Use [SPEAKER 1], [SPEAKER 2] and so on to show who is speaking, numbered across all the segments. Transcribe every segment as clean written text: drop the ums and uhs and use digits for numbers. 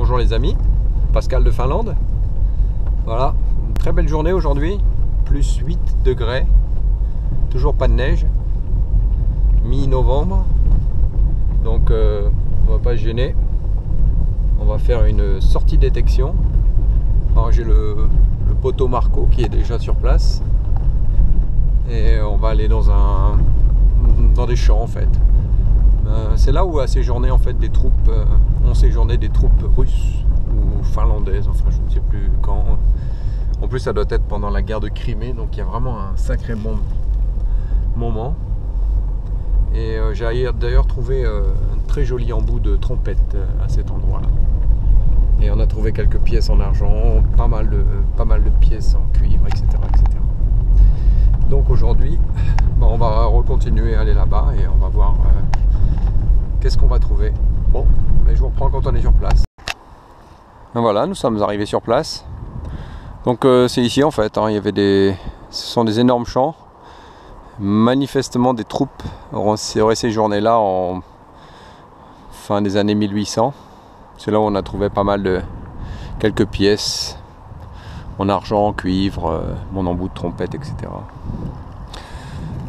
[SPEAKER 1] Bonjour les amis, Pascal de Finlande. Voilà, une très belle journée aujourd'hui, plus 8 degrés, toujours pas de neige, mi-novembre, donc on va pas se gêner, on va faire une sortie détection. Alors j'ai le poteau Marco qui est déjà sur place et on va aller dans des champs en fait. C'est là où a séjourné en fait des troupes, ont séjourné des troupes russes ou finlandaises, enfin je ne sais plus quand. En plus ça doit être pendant la guerre de Crimée, donc il y a vraiment un sacré bon moment. Et j'ai d'ailleurs trouvé un très joli embout de trompette à cet endroit-là. Et on a trouvé quelques pièces en argent, pas mal de pièces en cuivre, etc. etc. Donc aujourd'hui, on va recontinuer à aller là-bas et on va voir qu'est-ce qu'on va trouver. Bon, mais je vous reprends quand on est sur place. Voilà, nous sommes arrivés sur place. Donc c'est ici en fait, hein, il y avait ce sont des énormes champs. Manifestement des troupes auraient séjourné là en fin des années 1800. C'est là où on a trouvé pas mal de quelques pièces en argent, en cuivre, mon embout de trompette, etc.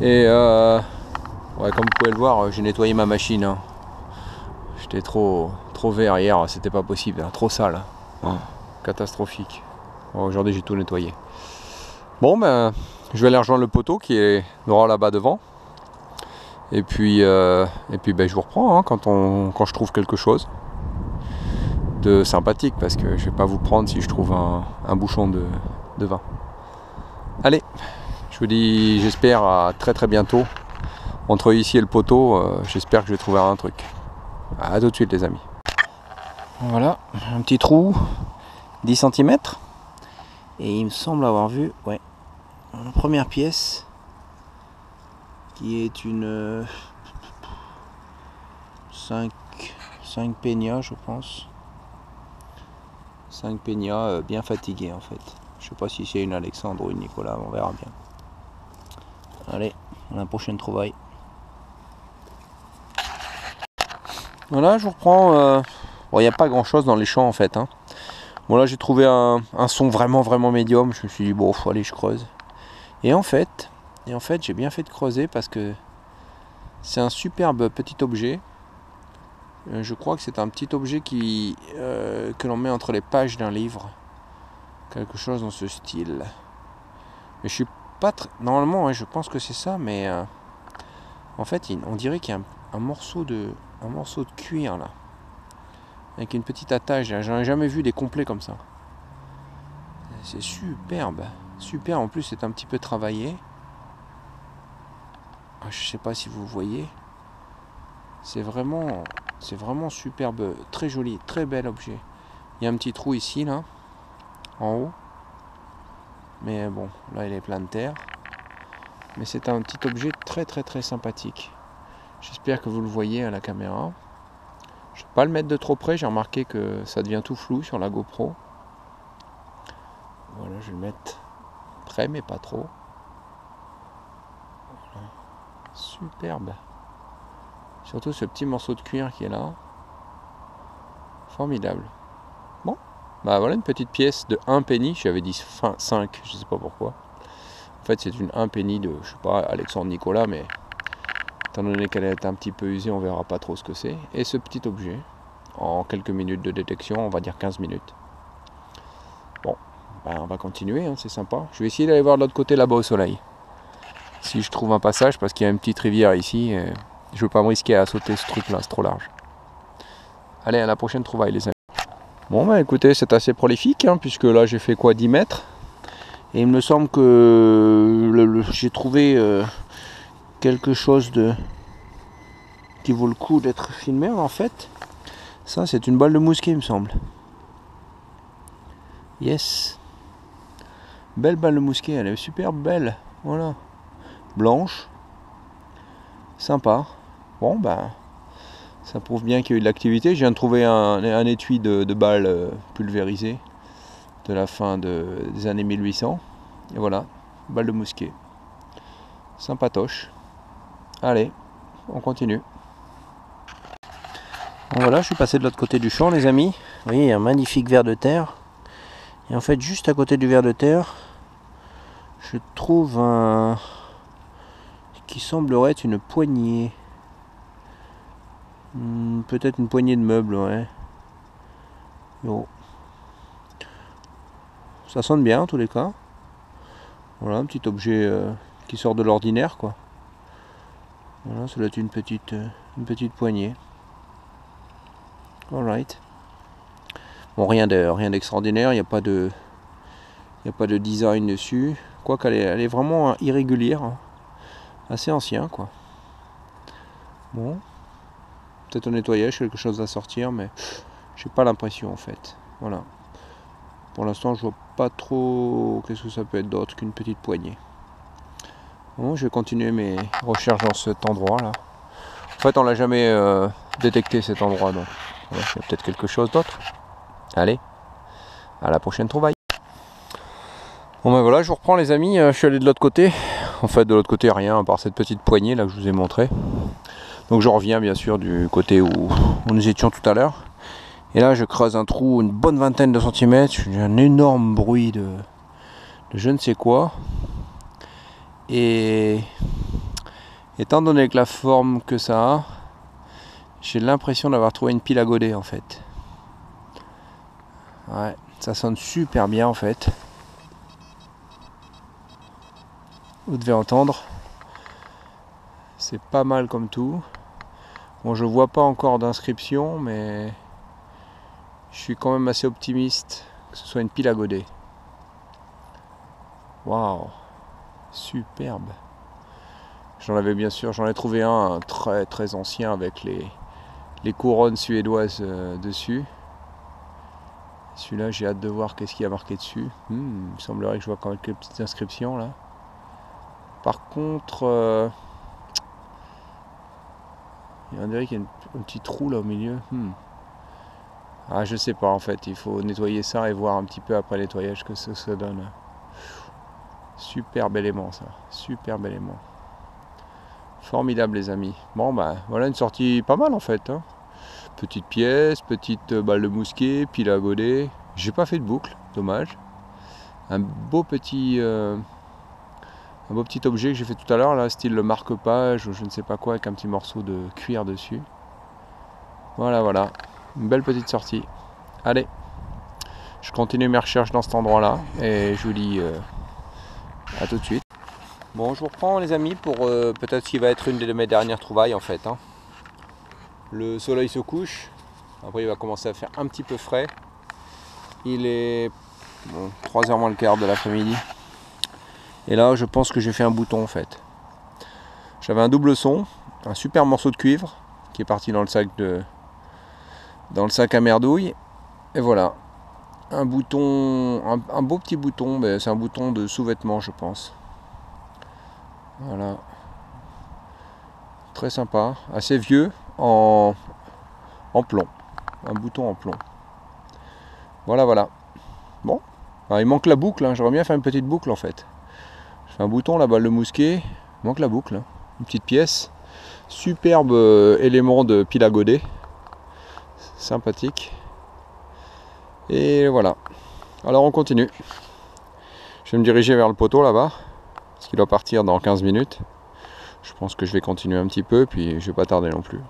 [SPEAKER 1] Et ouais, comme vous pouvez le voir, j'ai nettoyé ma machine. Hein. J'étais trop vert hier, c'était pas possible, hein, trop sale, hein. Catastrophique. Bon, aujourd'hui j'ai tout nettoyé. Bon ben, je vais aller rejoindre le poteau qui est droit là-bas devant. Et puis ben, je vous reprends hein, quand je trouve quelque chose de sympathique, parce que je vais pas vous prendre si je trouve un bouchon de vin. Allez, je vous dis, j'espère à très très bientôt. Entre ici et le poteau, j'espère que je vais trouver un truc. À tout de suite les amis. Voilà, un petit trou, 10 cm. Et il me semble avoir vu, ouais, la première pièce, qui est une 5 peñas, je pense. 5 peñas bien fatiguées en fait. Je sais pas si c'est une Alexandre ou une Nicolas, on verra bien. Allez, à la prochaine trouvaille. Voilà, je vous reprends. Bon, il n'y a pas grand chose dans les champs en fait. Hein. Bon, là j'ai trouvé un son vraiment médium. Je me suis dit, bon, faut aller, je creuse. Et en fait j'ai bien fait de creuser parce que c'est un superbe petit objet. Je crois que c'est un petit objet que l'on met entre les pages d'un livre. Quelque chose dans ce style. Mais je suis pas très... Normalement, ouais, je pense que c'est ça, mais en fait, on dirait qu'il y a un morceau de cuir là, avec une petite attache. J'en ai jamais vu des complets comme ça. C'est superbe, super. En plus, c'est un petit peu travaillé. Je sais pas si vous voyez. C'est vraiment superbe, très joli, très bel objet. Il y a un petit trou ici là, en haut. Mais bon, là il est plein de terre. Mais c'est un petit objet très sympathique. J'espère que vous le voyez à la caméra. Je ne vais pas le mettre de trop près, j'ai remarqué que ça devient tout flou sur la GoPro. Voilà, je vais le mettre près mais pas trop. Voilà. Superbe. Surtout ce petit morceau de cuir qui est là. Formidable. Bon, bah voilà une petite pièce de 1 penny. J'avais dit 5, je sais pas pourquoi. En fait c'est une 1 penny de, je sais pas, Alexandre Nicolas, mais étant donné qu'elle est un petit peu usée, on verra pas trop ce que c'est. Et ce petit objet, en quelques minutes de détection, on va dire 15 minutes. Bon, ben on va continuer, hein, c'est sympa. Je vais essayer d'aller voir de l'autre côté là-bas au soleil. Si je trouve un passage, parce qu'il y a une petite rivière ici, et je veux pas me risquer à sauter ce truc là, c'est trop large. Allez, à la prochaine trouvaille les amis. Bon bah écoutez, c'est assez prolifique, hein, puisque là j'ai fait quoi, 10 mètres. Et il me semble que j'ai trouvé quelque chose qui vaut le coup d'être filmé en fait. Ça c'est une balle de mousquet il me semble. Yes. Belle balle de mousquet, elle est super belle. Voilà. Blanche. Sympa. Bon bah ça prouve bien qu'il y a eu de l'activité. Je viens de trouver un étui de balles pulvérisées de la fin des années 1800. Et voilà, balle de mousquet. Sympatoche. Allez, on continue.
[SPEAKER 2] Bon, voilà, je suis passé de l'autre côté du champ, les amis. Vous voyez, il y a un magnifique ver de terre. Et en fait, juste à côté du ver de terre, je trouve un qui semblerait être une poignée. Peut-être une poignée de meubles, ouais. Bon. Ça sonne bien en tous les cas. Voilà, un petit objet qui sort de l'ordinaire, quoi. Voilà, ça doit être une petite poignée. Alright. Bon, rien d'extraordinaire, il n'y a pas de design dessus. Quoique elle est vraiment irrégulière, hein. Assez ancien, quoi. Bon, peut-être au nettoyage, quelque chose à sortir, mais j'ai pas l'impression en fait. Voilà. Pour l'instant, je vois pas trop qu'est-ce que ça peut être d'autre qu'une petite poignée. Bon, je vais continuer mes recherches dans cet endroit-là. En fait, on l'a jamais détecté cet endroit, donc voilà, il y a peut-être quelque chose d'autre. Allez, à la prochaine trouvaille. Bon ben voilà, je vous reprends les amis, je suis allé de l'autre côté. En fait, de l'autre côté, rien, à part cette petite poignée là que je vous ai montré. Donc je reviens bien sûr du côté où nous étions tout à l'heure. Et là, je creuse un trou, une bonne vingtaine de centimètres. J'ai un énorme bruit de je ne sais quoi. Et étant donné que la forme que ça a, j'ai l'impression d'avoir trouvé une pile à godet en fait. Ouais, ça sonne super bien en fait. Vous devez entendre. C'est pas mal comme tout. Bon, je vois pas encore d'inscription, mais je suis quand même assez optimiste que ce soit une pile à godet. Waouh, superbe. J'en ai trouvé un très très ancien avec les couronnes suédoises dessus. Celui-là, j'ai hâte de voir qu'est-ce qu'il y a marqué dessus. Il semblerait que je vois quand même quelques petites inscriptions là. Par contre, on dirait qu'il y a un petit trou là au milieu. Ah, je sais pas en fait, il faut nettoyer ça et voir un petit peu après nettoyage que ça donne. Superbe élément ça, superbe élément. Formidable les amis. Bon bah voilà une sortie pas mal en fait, hein. Petite pièce, petite balle de mousquet, pile à godet. J'ai pas fait de boucle, dommage. Un beau petit objet que j'ai fait tout à l'heure là, style le marque-page ou je ne sais pas quoi, avec un petit morceau de cuir dessus. Voilà, une belle petite sortie. Allez, je continue mes recherches dans cet endroit là et je vous dis à tout de suite. Bon, je vous reprends les amis pour peut-être ce qui va être une de mes dernières trouvailles en fait, hein. Le soleil se couche, après il va commencer à faire un petit peu frais. Il est 3h moins le quart de l'après-midi. Et là je pense que j'ai fait un bouton en fait. J'avais un double son, un super morceau de cuivre qui est parti dans le sac à merdouille. Et voilà, un bouton, un beau petit bouton, mais c'est un bouton de sous-vêtement je pense. Voilà, très sympa, assez vieux, en plomb, un bouton en plomb. Voilà. Bon, alors, il manque la boucle, hein. J'aimerais bien faire une petite boucle en fait. Je fais un bouton, la balle de mousquet, il manque la boucle, hein. Une petite pièce, superbe élément de pile à godet, sympathique. Et voilà. Alors on continue. Je vais me diriger vers le poteau là-bas, parce qu'il doit partir dans 15 minutes. Je pense que je vais continuer un petit peu, puis je vais pas tarder non plus.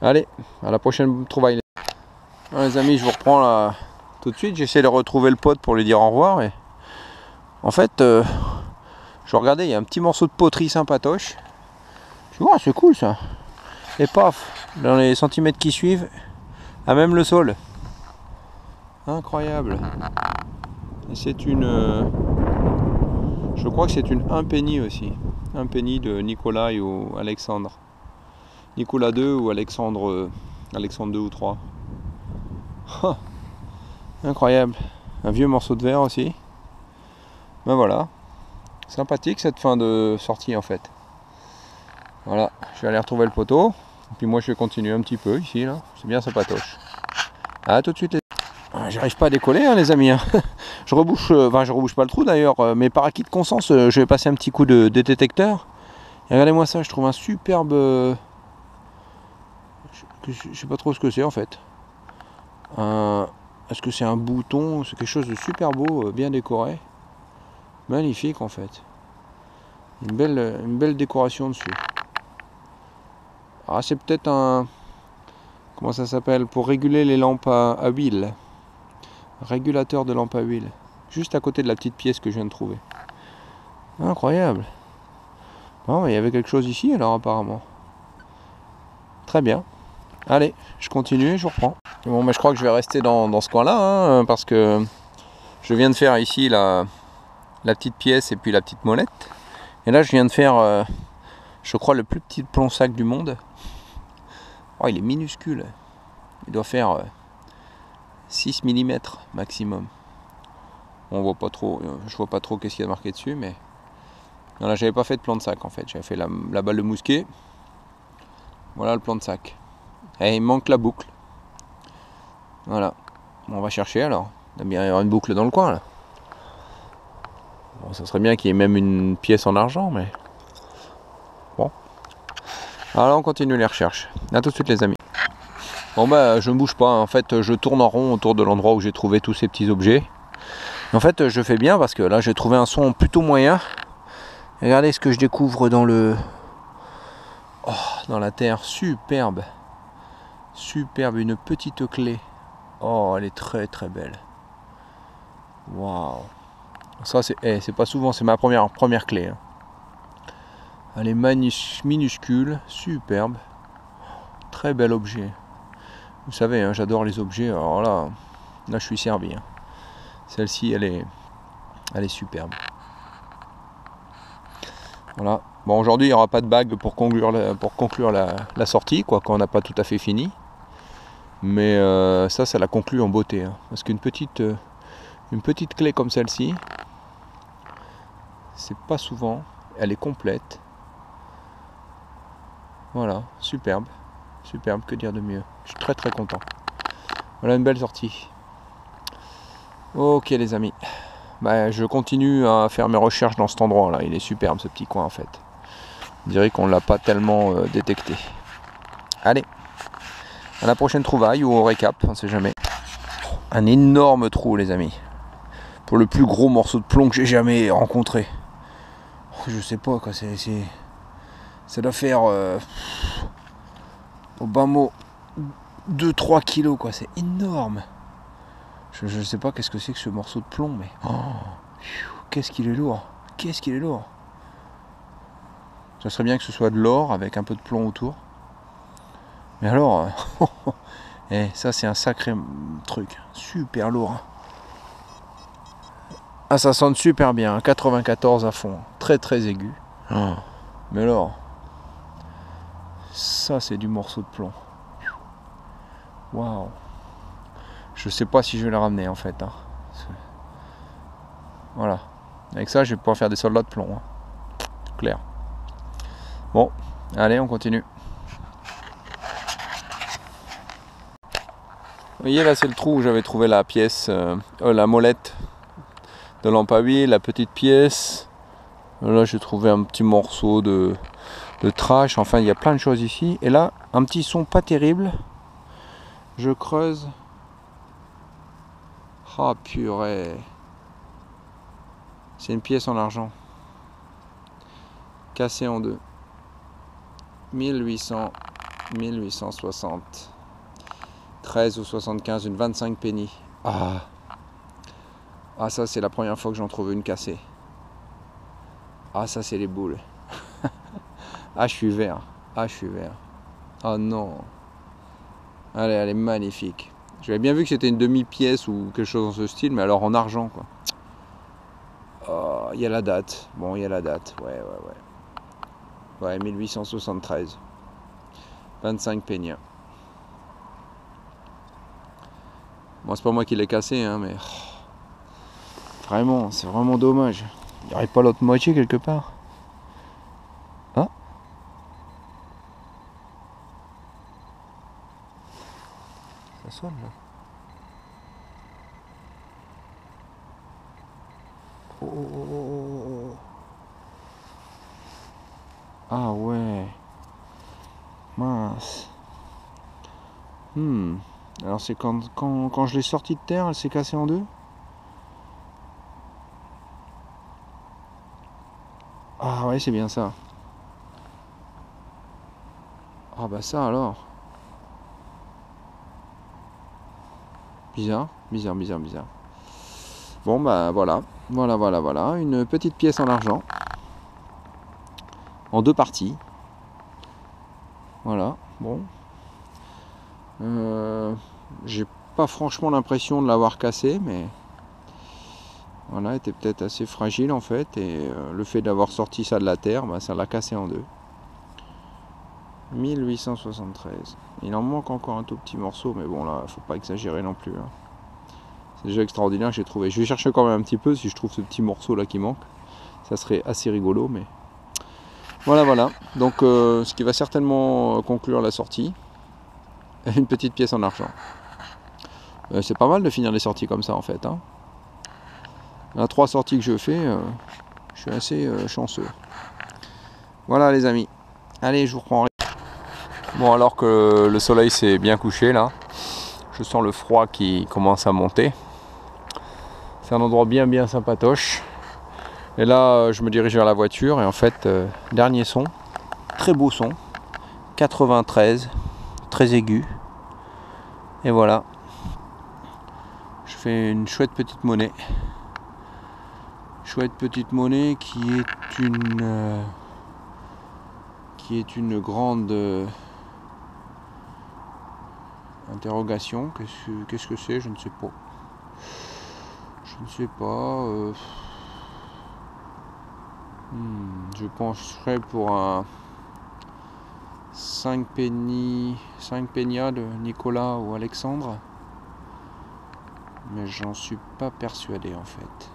[SPEAKER 2] Allez, à la prochaine trouvaille. Alors, les amis, je vous reprends là tout de suite. J'essaie de retrouver le pote pour lui dire au revoir. Et en fait, je regardais, il y a un petit morceau de poterie sympatoche. Tu vois, c'est cool ça. Et paf, dans les centimètres qui suivent, à même le sol. Incroyable. Et c'est une... je crois que c'est une impénie aussi. Impénie de Nicolas ou Alexandre. Nicolas II ou Alexandre II ou 3. Ah, incroyable. Un vieux morceau de verre aussi. Ben voilà. Sympathique cette fin de sortie en fait. Voilà, je vais aller retrouver le poteau. Et puis moi je vais continuer un petit peu ici là. C'est bien sympatoche. A tout de suite les... J'arrive pas à décoller hein, les amis, hein. Je rebouche pas le trou d'ailleurs, mais par acquis de conscience, je vais passer un petit coup de détecteur. Et regardez-moi ça, je trouve un superbe... je sais pas trop ce que c'est en fait. Est-ce que c'est un bouton? C'est quelque chose de super beau, bien décoré. Magnifique en fait. Une belle décoration dessus. Ah, c'est peut-être un... Comment ça s'appelle? Pour réguler les lampes à huile. Régulateur de lampe à huile. Juste à côté de la petite pièce que je viens de trouver. Incroyable. Bon, il y avait quelque chose ici alors apparemment. Très bien. Allez, je continue et je reprends. Bon, mais je crois que je vais rester dans ce coin-là, hein, parce que je viens de faire ici la petite pièce et puis la petite molette. Et là, je viens de faire, je crois, le plus petit plomb-sac du monde. Oh, il est minuscule. Il doit faire 6 mm maximum. On voit pas trop, je vois pas trop qu'est-ce qu'il y a marqué dessus, mais non, là, j'avais pas fait de plan de sac en fait. J'avais fait la balle de mousquet. Voilà le plan de sac. Et il manque la boucle. Voilà. Bon, on va chercher alors. Il doit bien y avoir une boucle dans le coin là. Bon, ça serait bien qu'il y ait même une pièce en argent, mais bon. Alors on continue les recherches. A tout de suite les amis. Bon bah je ne bouge pas. En fait, je tourne en rond autour de l'endroit où j'ai trouvé tous ces petits objets. En fait, je fais bien parce que là j'ai trouvé un son plutôt moyen. Regardez ce que je découvre dans dans la terre. Superbe. Superbe, une petite clé. Oh, elle est très très belle. Waouh. Ça c'est pas souvent, c'est ma première clé. Hein. Elle est minuscule, superbe. Très bel objet. Vous savez, hein, j'adore les objets. Alors là je suis servi. Hein. Celle-ci, elle est superbe. Voilà. Bon, aujourd'hui, il n'y aura pas de bague pour conclure la sortie, quoi, qu'on n'a pas tout à fait fini. Mais ça la conclut en beauté. Hein, parce qu'une petite clé comme celle-ci, c'est pas souvent. Elle est complète. Voilà, superbe. Superbe, que dire de mieux. Je suis très très content. Voilà une belle sortie. Ok les amis. Bah, je continue à faire mes recherches dans cet endroit là. Il est superbe ce petit coin en fait. On dirait qu'on ne l'a pas tellement détecté. Allez. À la prochaine trouvaille ou au récap, on ne sait jamais. Un énorme trou les amis. Pour le plus gros morceau de plomb que j'ai jamais rencontré. Je sais pas quoi, ça doit faire au bas mot 2-3 kilos quoi, c'est énorme. Je sais pas qu'est-ce que c'est que ce morceau de plomb, mais qu'est-ce qu'il est lourd. Qu'est-ce qu'il est lourd. Ça serait bien que ce soit de l'or avec un peu de plomb autour. Mais alors, ça c'est un sacré truc, super lourd. Ah, ça sonne super bien, 94 à fond, très très aigu. Mais alors, ça c'est du morceau de plomb. Waouh. Je sais pas si je vais le ramener en fait. Hein. Voilà. Avec ça, je vais pouvoir faire des soldats de plomb. Hein. Clair. Bon, allez, on continue. Vous voyez là, c'est le trou où j'avais trouvé la pièce, la molette de lampe à huile, la petite pièce. Là, j'ai trouvé un petit morceau de trash. Enfin, il y a plein de choses ici. Et là, un petit son pas terrible. Je creuse. Ah purée. C'est une pièce en argent. Cassée en deux. 1860. 13 ou 75, une 25 penny. Ah, ça c'est la première fois que j'en trouve une cassée. Ah, ça c'est les boules. Ah, je suis vert. Ah non. Elle est magnifique. J'avais bien vu que c'était une demi-pièce ou quelque chose dans ce style, mais alors en argent quoi. Oh, il y a la date. Bon, il y a la date. Ouais, 1873. 25 penny. Bon, c'est pas moi qui l'ai cassé, hein, mais vraiment, c'est vraiment dommage. Il n'y aurait pas l'autre moitié quelque part. Hein? Ça sonne là. Oh. Ah ouais. Mince. Alors c'est quand je l'ai sortie de terre, elle s'est cassée en deux. Ah ouais, c'est bien ça. Ah bah ça alors. Bizarre. Bon bah voilà. Voilà. Une petite pièce en argent. En deux parties. Voilà. Bon. J'ai pas franchement l'impression de l'avoir cassé, mais voilà, elle était peut-être assez fragile en fait, et le fait d'avoir sorti ça de la terre, bah, ça l'a cassé en deux. 1873. Il en manque encore un tout petit morceau, mais bon là, faut pas exagérer non plus. Hein. C'est déjà extraordinaire que j'ai trouvé. Je vais chercher quand même un petit peu si je trouve ce petit morceau là qui manque. Ça serait assez rigolo, mais voilà. Donc ce qui va certainement conclure la sortie, une petite pièce en argent. C'est pas mal de finir les sorties comme ça en fait. Hein. Les 3 sorties que je fais, je suis assez chanceux. Voilà les amis. Allez, je vous reprends. Bon, alors que le soleil s'est bien couché là, je sens le froid qui commence à monter. C'est un endroit bien sympatoche. Et là, je me dirige vers la voiture et en fait, dernier son, très beau son, 93, très aigu. Et voilà, je fais une chouette petite monnaie. Qui est une grande interrogation. Qu'est-ce que c'est? Je ne sais pas. Je pencherais pour un 5 pennias de Nicolas ou Alexandre. Mais j'en suis pas persuadé en fait.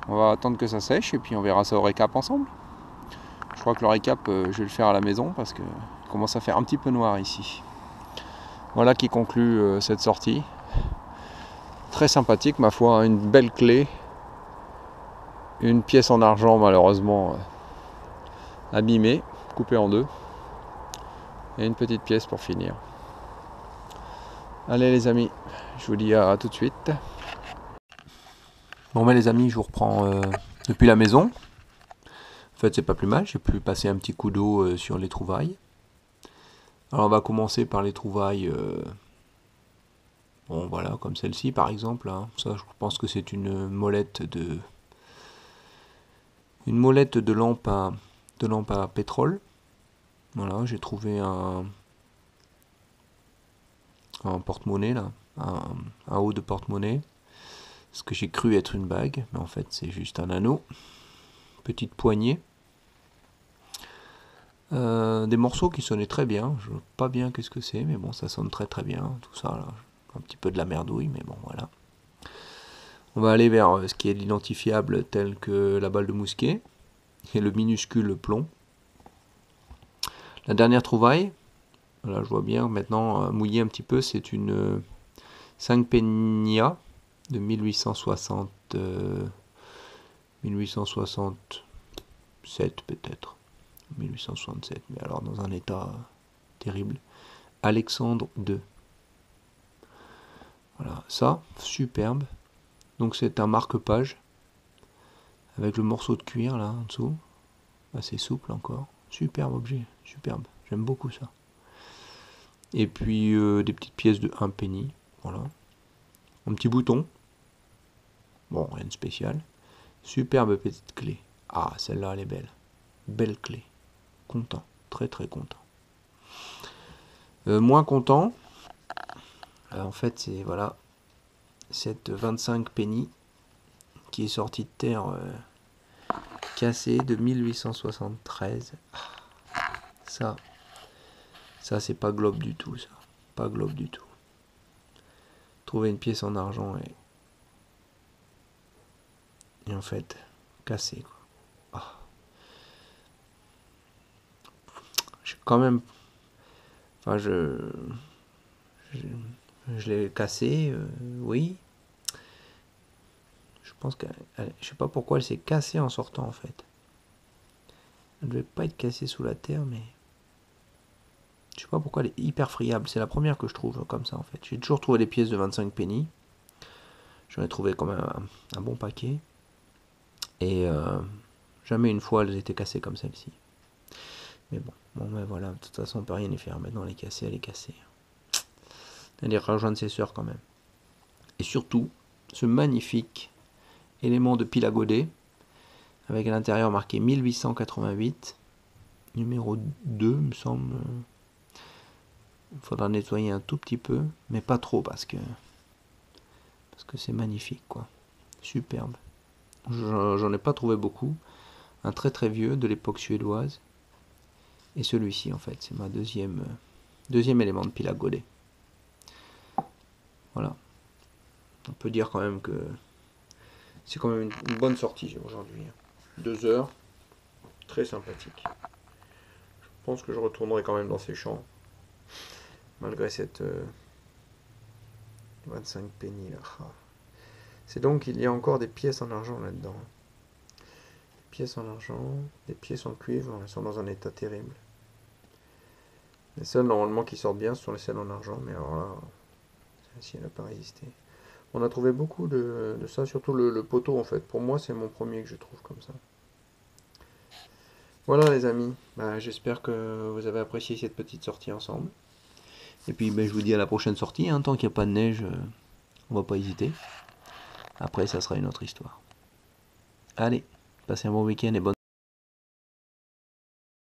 [SPEAKER 2] On va attendre que ça sèche et puis on verra ça au récap ensemble. Je crois que le récap, je vais le faire à la maison parce que il commence à faire un petit peu noir ici. Voilà qui conclut cette sortie. Très sympathique ma foi, une belle clé. Une pièce en argent malheureusement abîmée, coupée en deux. Et une petite pièce pour finir. Allez les amis, je vous dis à tout de suite. Bon mais les amis, je vous reprends depuis la maison. En fait c'est pas plus mal, j'ai pu passer un petit coup d'eau sur les trouvailles. Alors on va commencer par les trouvailles, bon voilà, comme celle-ci par exemple. Hein. Ça je pense que c'est une molette de lampe à pétrole. Voilà, j'ai trouvé un porte-monnaie là, un haut de porte-monnaie. Ce que j'ai cru être une bague, mais en fait c'est juste un anneau. Petite poignée. Des morceaux qui sonnaient très bien. Je ne sais pas bien qu'est-ce que c'est, mais bon, ça sonne très bien. Tout ça, là. Un petit peu de la merdouille, mais bon, voilà. On va aller vers ce qui est l'identifiable, tel que la balle de mousquet et le minuscule plomb. La dernière trouvaille, là je vois bien maintenant mouillé un petit peu, c'est une 5 pennias de 1867 peut-être. 1867, mais alors dans un état terrible. Alexandre II. Voilà, ça, superbe. Donc c'est un marque-page avec le morceau de cuir là en dessous. Assez souple encore. Superbe objet, superbe. J'aime beaucoup ça. Et puis des petites pièces de 1 penny. Voilà. Un petit bouton. Bon, rien de spécial. Superbe petite clé. Ah, celle-là, elle est belle. Belle clé. Content. Très content. Moins content. En fait, c'est voilà. Cette 25 penny qui est sortie de terre cassée de 1873. Ça c'est pas globe du tout, ça. Pas globe du tout. Trouver une pièce en argent et en fait cassée, quoi. Ah. Je quand même. Enfin, je l'ai cassée, oui. Je pense que je sais pas pourquoi elle s'est cassée en sortant en fait. Elle devait pas être cassée sous la terre, mais Je sais pas pourquoi elle est hyper friable. C'est la première que je trouve comme ça en fait. J'ai toujours trouvé des pièces de 25 penny. J'en ai trouvé quand même un bon paquet. Et jamais une fois elles étaient cassées comme celle-ci. Mais bon, ben voilà, de toute façon on peut rien y faire. Maintenant elle est cassée, elle est cassée. Elle ira rejoindre ses sœurs quand même. Et surtout, ce magnifique élément de pile à godet, avec à l'intérieur marqué 1888, numéro 2 me semble. Il faudra nettoyer un tout petit peu, mais pas trop parce que c'est magnifique quoi. Superbe. J'en ai pas trouvé beaucoup. Un très très vieux de l'époque suédoise. Et celui-ci en fait, c'est ma deuxième élément de pile à godet. Voilà. On peut dire quand même que c'est quand même une bonne sortie aujourd'hui. 2 heures, très sympathique. Je pense que je retournerai quand même dans ces champs, malgré cette 25 penny là. C'est donc qu'il y a encore des pièces en argent là-dedans. Des pièces en argent, des pièces en cuivre, elles sont dans un état terrible. Les seules normalement qui sortent bien sont les celles en argent, mais alors là, celle-ci elle n'a pas résisté. On a trouvé beaucoup de ça, surtout le poteau en fait. Pour moi, c'est mon premier que je trouve comme ça. Voilà les amis, j'espère que vous avez apprécié cette petite sortie ensemble. Et puis je vous dis à la prochaine sortie, tant qu'il n'y a pas de neige, on va pas hésiter. Après, ça sera une autre histoire. Allez, passez un bon week-end et bonne